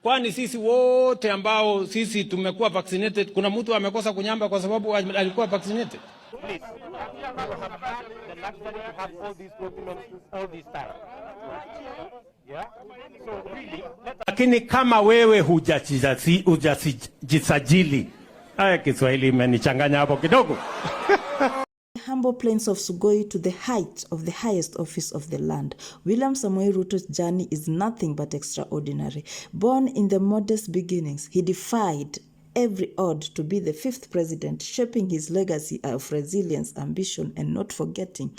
Kwani sisi wote ambao sisi tumekuwa vaccinated, kuna mtu amekosa kunyamba kwa sababu alikuwa vaccinated? Please, you have had the luxury to have all these documents all this time. Yeah? So really, Lakini kama wewe hujajisajili, haya Kiswahili imenichanganya hapo kidogo. Humble plains of Sugoi to the height of the highest office of the land. William Samoei Ruto's journey is nothing but extraordinary. Born in the modest beginnings, he defied every odd to be the fifth president, shaping his legacy of resilience, ambition, and not forgetting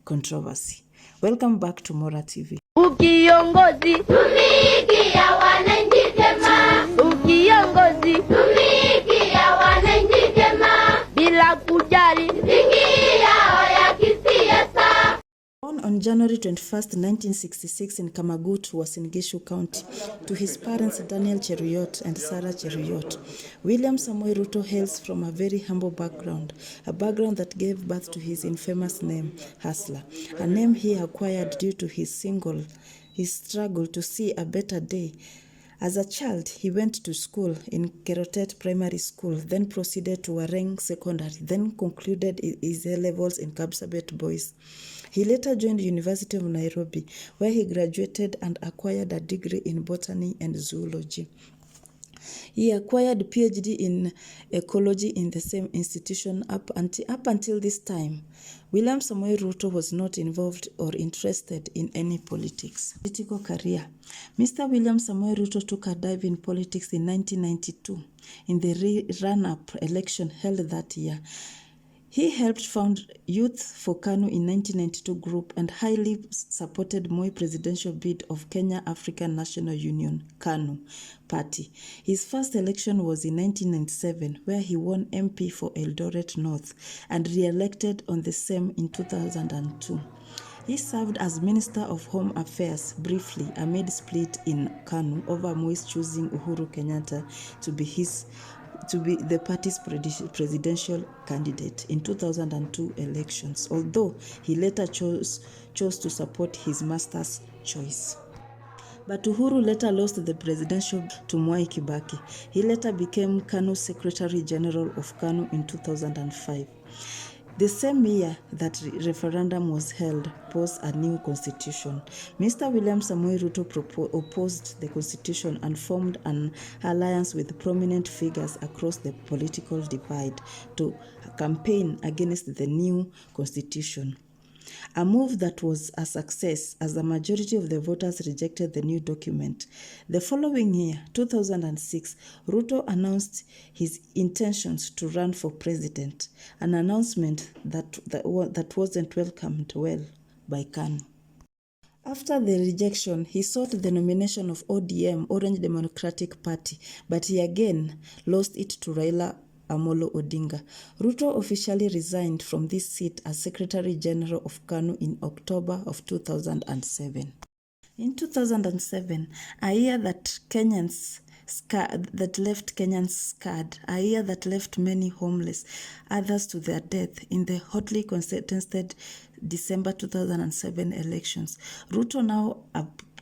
controversy. Welcome back to Mora TV. Ukiongozi tumikia wananchi jema, ukiongozi tumikia wananchi jema, bila kujali misingi yao ya kisiasa. Born on January 21st, 1966 in Kamagut, Uasin Gishu County, to his parents Daniel Cheruiyot and Sarah Cheruiyot, William Samoei Ruto hails from a very humble background, a background that gave birth to his infamous name, Hustler, a name he acquired due to his struggle to see a better day. As a child, he went to school in Kerotet Primary School, then proceeded to Wareng Secondary, then concluded his A-levels in Kapsabet Boys. He later joined the University of Nairobi, where he graduated and acquired a degree in botany and zoology. He acquired a PhD in ecology in the same institution up until this time. William Samoei Ruto was not involved or interested in any politics. Political career. Mr. William Samoei Ruto took a dive in politics in 1992 in the run-up election held that year. He helped found Youth for KANU in 1992 group and highly supported Moi presidential bid of Kenya African National Union, KANU party. His first election was in 1997, where he won MP for Eldoret North and re-elected on the same in 2002. He served as Minister of Home Affairs briefly amid split in KANU over Moi's choosing Uhuru Kenyatta to be the party's presidential candidate in 2002 elections, although he later chose to support his master's choice. But Uhuru later lost the presidential to Mwai Kibaki. He later became KANU Secretary General of KANU in 2005. The same year that referendum was held posed a new constitution. Mr. William Samoei Ruto opposed the constitution and formed an alliance with prominent figures across the political divide to campaign against the new constitution. A move that was a success as the majority of the voters rejected the new document. The following year, 2006, Ruto announced his intentions to run for president, an announcement that wasn't welcomed well by KANU. After the rejection, he sought the nomination of ODM, Orange Democratic Party, but he again lost it to Raila Amolo Odinga. Ruto officially resigned from this seat as Secretary General of KANU in October of 2007. In 2007, a year that left Kenyans scarred, a year that left many homeless, others to their death in the hotly contested December 2007 elections, Ruto, now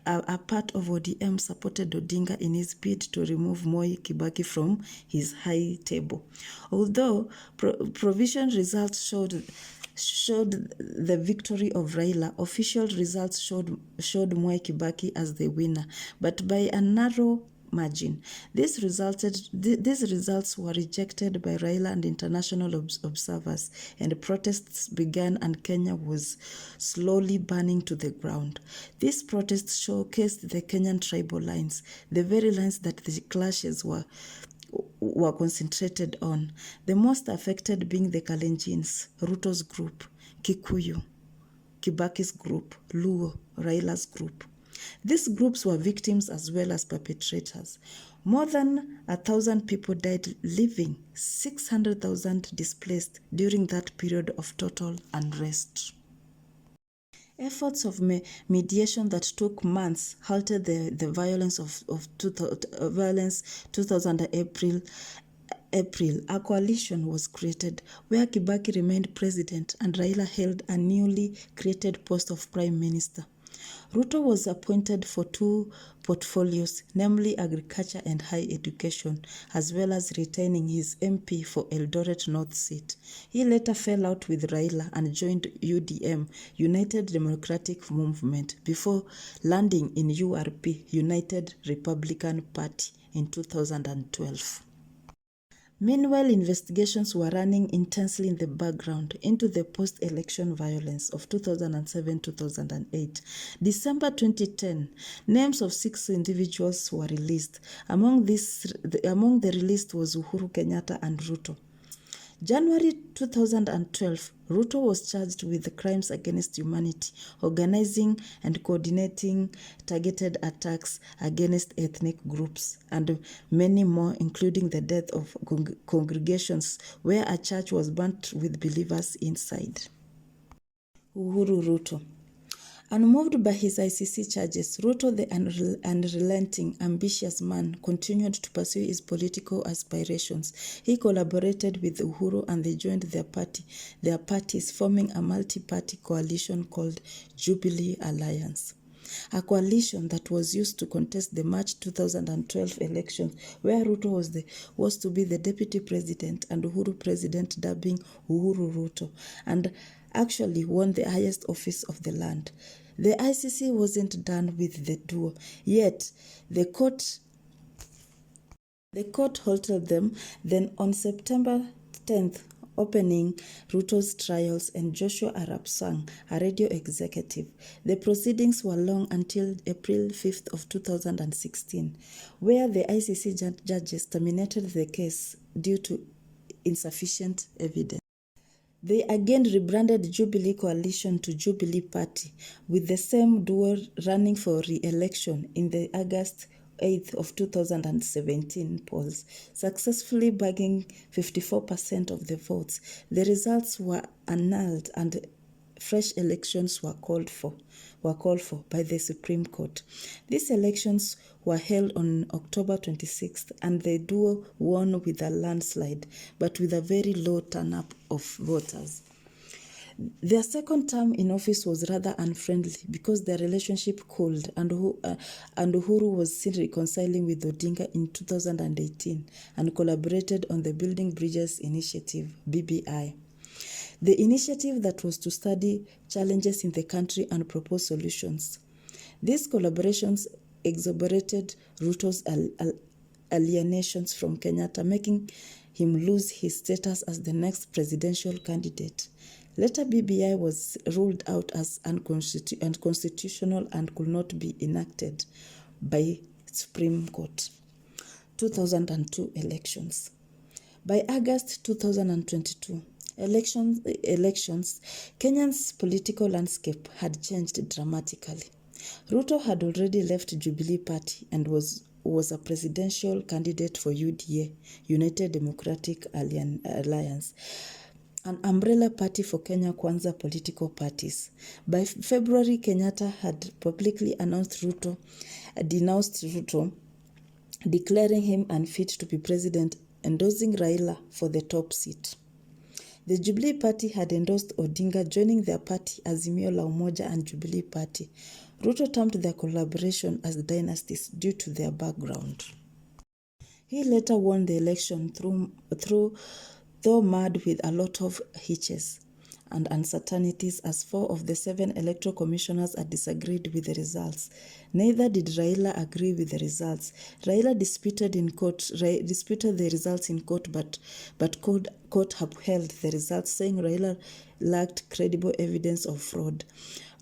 a part of ODM, supported Odinga in his bid to remove Moi Kibaki from his high table. Although provisional results showed the victory of Raila, official results showed Moi Kibaki as the winner, but by a narrow margin. These results were rejected by Raila and international observers, and protests began and Kenya was slowly burning to the ground. These protests showcased the Kenyan tribal lines, the very lines that the clashes were concentrated on, the most affected being the Kalenjins, Ruto's group, Kikuyu, Kibaki's group, Luo, Raila's group. These groups were victims as well as perpetrators. More than 1,000 people died, leaving 600,000 displaced during that period of total unrest. Efforts of mediation that took months halted the violence of 2000 April. A coalition was created where Kibaki remained president and Raila held a newly created post of prime minister. Ruto was appointed for 2 portfolios, namely agriculture and higher education, as well as retaining his MP for Eldoret North seat. He later fell out with Raila and joined UDM, United Democratic Movement, before landing in URP, United Republican Party, in 2012. Meanwhile, investigations were running intensely in the background into the post-election violence of 2007-2008. December 2010, names of 6 individuals were released. Among the released was Uhuru Kenyatta and Ruto. January 2012, Ruto was charged with crimes against humanity, organizing and coordinating targeted attacks against ethnic groups, and many more, including the death of congregations where a church was burnt with believers inside. Uhuru Ruto. Unmoved by his ICC charges, Ruto, the unrelenting, ambitious man, continued to pursue his political aspirations. He collaborated with Uhuru and they joined their parties, forming a multi-party coalition called Jubilee Alliance. A coalition that was used to contest the March 2012 elections, where Ruto was to be the deputy president and Uhuru president, dubbing Uhuru Ruto, and actually won the highest office of the land. The ICC wasn't done with the duo, yet the court halted them. Then on September 10th, opening Ruto's trials and Joshua Arap Sang, a radio executive. The proceedings were long until April 5th of 2016, where the ICC judges terminated the case due to insufficient evidence. They again rebranded Jubilee Coalition to Jubilee Party, with the same duo running for re-election in the August 8th of 2017 polls, successfully bagging 54% of the votes. The results were annulled and fresh elections were called for by the Supreme Court. These elections were held on October 26th and the duo won with a landslide, but with a very low turnout of voters. Their second term in office was rather unfriendly because their relationship cooled, and Uhuru was seen reconciling with Odinga in 2018 and collaborated on the Building Bridges Initiative, BBI. The initiative that was to study challenges in the country and propose solutions. These collaborations exacerbated Ruto's alienations from Kenyatta, making him lose his status as the next presidential candidate. Later, BBI was ruled out as unconstitutional and could not be enacted by Supreme Court. 2002 elections. By August 2022, elections, Kenya's political landscape had changed dramatically. Ruto had already left Jubilee Party and was a presidential candidate for UDA, United Democratic Alliance, an umbrella party for Kenya Kwanza political parties. By February, Kenyatta had publicly denounced Ruto, declaring him unfit to be president, endorsing Raila for the top seat. The Jubilee Party had endorsed Odinga, joining their party Azimio la Umoja and Jubilee Party. Ruto termed their collaboration as dynasties due to their background. He later won the election though marred with a lot of hitches and uncertainties, as 4 of the 7 electoral commissioners had disagreed with the results. Neither did Raila agree with the results. Raila disputed the results in court, but court upheld the results, saying Raila lacked credible evidence of fraud.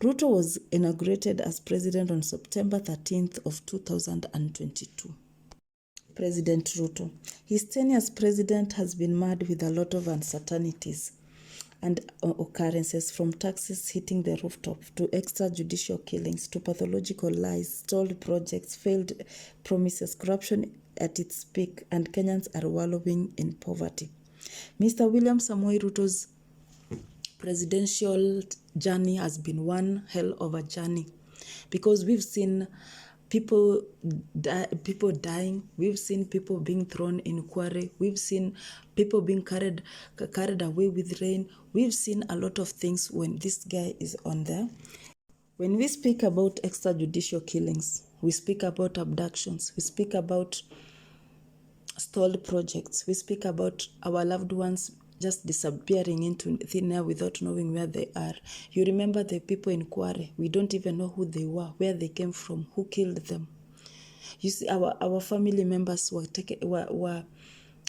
Ruto was inaugurated as president on September 13th of 2022. President Ruto. His tenure as president has been marred with a lot of uncertainties and occurrences, from taxes hitting the rooftop to extrajudicial killings to pathological lies, stalled projects, failed promises, corruption at its peak, and Kenyans are wallowing in poverty. Mr. William Samoei Ruto's presidential journey has been one hell of a journey, because we've seen people dying, we've seen people being thrown in quarry, we've seen people being carried away with rain, we've seen a lot of things when this guy is on there. When we speak about extrajudicial killings, we speak about abductions, we speak about stalled projects, we speak about our loved ones just disappearing into thin air without knowing where they are. You remember the people in Kware? We don't even know who they were, where they came from, who killed them. You see, our family members were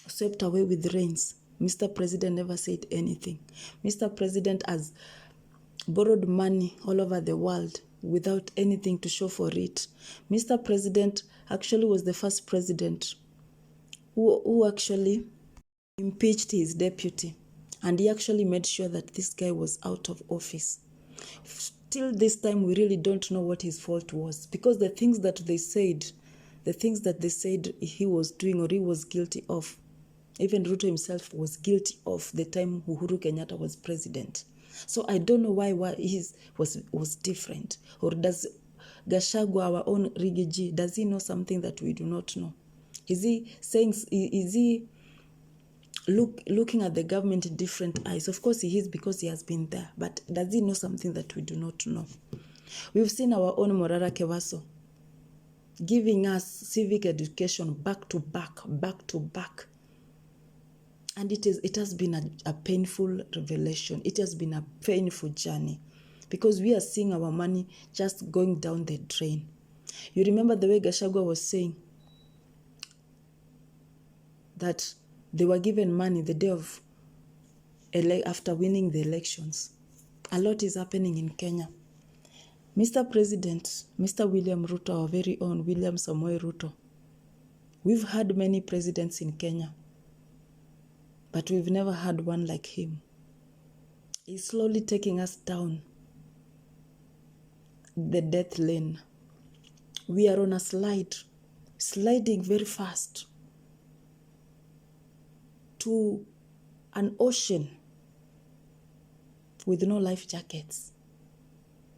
swept away with rains. Mr. President never said anything. Mr. President has borrowed money all over the world without anything to show for it. Mr. President actually was the first president who actually impeached his deputy, and he actually made sure that this guy was out of office. Till this time, we really don't know what his fault was, because the things that they said he was doing or he was guilty of, even Ruto himself was guilty of the time Uhuru Kenyatta was president. So I don't know why his was different. Or does Gachagua, our own Rigiji, does he know something that we do not know? Is he looking at the government in different eyes? Of course he is, because he has been there. But does he know something that we do not know? We've seen our own Morara Kevaso giving us civic education back to back. And it has been a painful revelation. It has been a painful journey, because we are seeing our money just going down the drain. You remember the way Gachagua was saying that they were given money the day of after winning the elections. A lot is happening in Kenya. Mr. President, Mr. William Ruto, our very own William Samoei Ruto, we've had many presidents in Kenya, but we've never had one like him. He's slowly taking us down the death lane. We are on a sliding very fast to an ocean with no life jackets.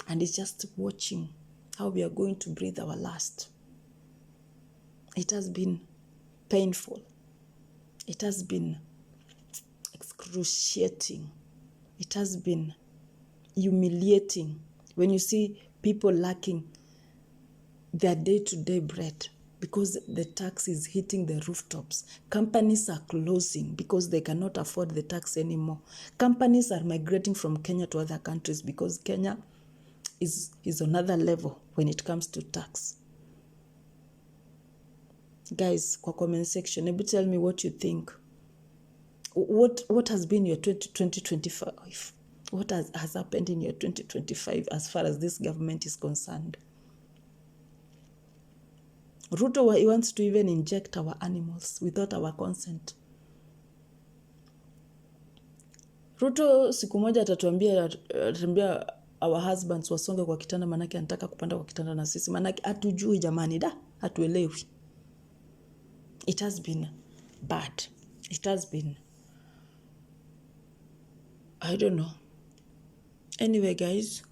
And it's just watching how we are going to breathe our last. It has been painful. It has been excruciating. It has been humiliating when you see people lacking their day-to-day bread because the tax is hitting the rooftops. Companies are closing because they cannot afford the tax anymore. Companies are migrating from Kenya to other countries because Kenya is on another level when it comes to tax. Guys, kwa comment section, maybe tell me what you think. What has been your 2025? What has happened in your 2025 as far as this government is concerned? Ruto, he wants to even inject our animals without our consent. Ruto siku moja atatuambia our husbands wasonge kwa kitanda, manake anataka kupanda kwa kitanda na sisi, manake hatujui jamani, hatuelewi. It has been bad. It has been, I don't know. Anyway, guys,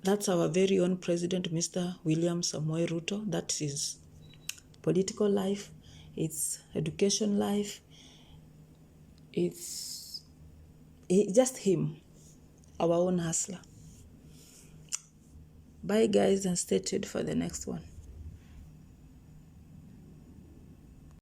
that's our very own president, Mr. William Samoei Ruto. That is political life. It's education life. It's just him, our own hustler. Bye, guys, and stay tuned for the next one.